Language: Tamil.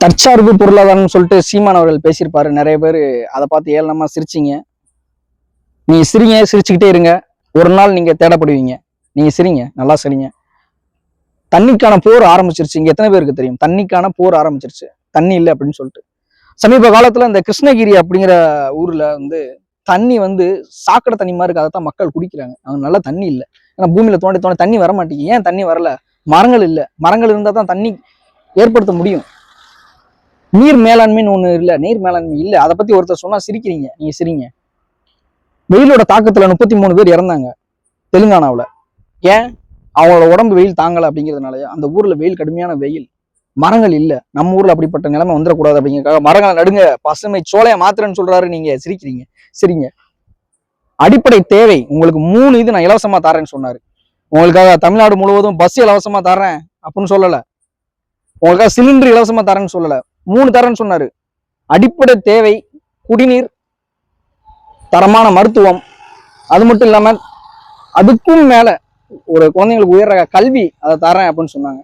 தற்சார்பு பொருளாதாரம்னு சொல்லிட்டு சீமான் அவர்கள் பேசியிருப்பாரு. நிறைய பேர் அதை பார்த்து ஏளனமா சிரிச்சிங்க. நீங்க சிரிங்க, சிரிச்சுக்கிட்டே இருங்க. ஒரு நாள் நீங்க தேடப்படுவீங்க. நீங்க சிரிங்க, நல்லா சிரிங்க. தண்ணிக்கான போர் ஆரம்பிச்சிருச்சு. இங்க எத்தனை பேருக்கு தெரியும்? தண்ணிக்கான போர் ஆரம்பிச்சிருச்சு. தண்ணி இல்லை அப்படின்னு சொல்லிட்டு. சமீப காலத்துல இந்த கிருஷ்ணகிரி அப்படிங்கிற ஊர்ல தண்ணி சாக்கடை தண்ணி மாதிரி இருக்கு. அதைத்தான் மக்கள் குடிக்கிறாங்க. அங்க நல்லா தண்ணி இல்லை. ஏன்னா பூமியில தோண்டி தோண்டி தண்ணி வர மாட்டேங்குது. ஏன் தண்ணி வரல? மரங்கள் இல்லை. மரங்கள் இருந்தா தான் தண்ணி ஏற்படுத்த முடியும். நீர் மேலாண்மைன்னு ஒண்ணு இல்ல. நீர் மேலாண்மை இல்ல. அதை பத்தி ஒருத்தர் சொன்னா சிரிக்கிறீங்க. நீங்க சிரிங்க. வெயிலோட தாக்கத்துல 33 பேர் இறந்தாங்க தெலுங்கானாவில். ஏன்? அவங்களோட உடம்பு வெயில் தாங்கலை அப்படிங்கிறதுனாலயா? அந்த ஊர்ல வெயில், கடுமையான வெயில். மரங்கள் இல்ல. நம்ம ஊர்ல அப்படிப்பட்ட நிலைமை வந்துடக்கூடாது அப்படிங்கிறக்காக மரங்களை நடுங்க, பசுமை சோலையை மாத்திரன்னு சொல்றாரு. நீங்க சிரிக்கிறீங்க. சரிங்க. அடிப்படை தேவை உங்களுக்கு 3 இது நான் இலவசமா தரேன்னு சொன்னாரு. உங்களுக்காக தமிழ்நாடு முழுவதும் பஸ் இலவசமா தரேன் அப்படின்னு சொல்லல. உங்களுக்காக சிலிண்டர் இலவசமா தரேன்னு சொல்லல. 3 தரேன்னு சொன்னாரு. அடிப்படை தேவை குடிநீர், தரமான மருத்துவம், அது மட்டும் இல்லாம அதுக்கும் மேல ஒரு குழந்தைங்களுக்கு உயர்ற கல்வி, அதை தரேன் அப்படின்னு சொன்னாங்க.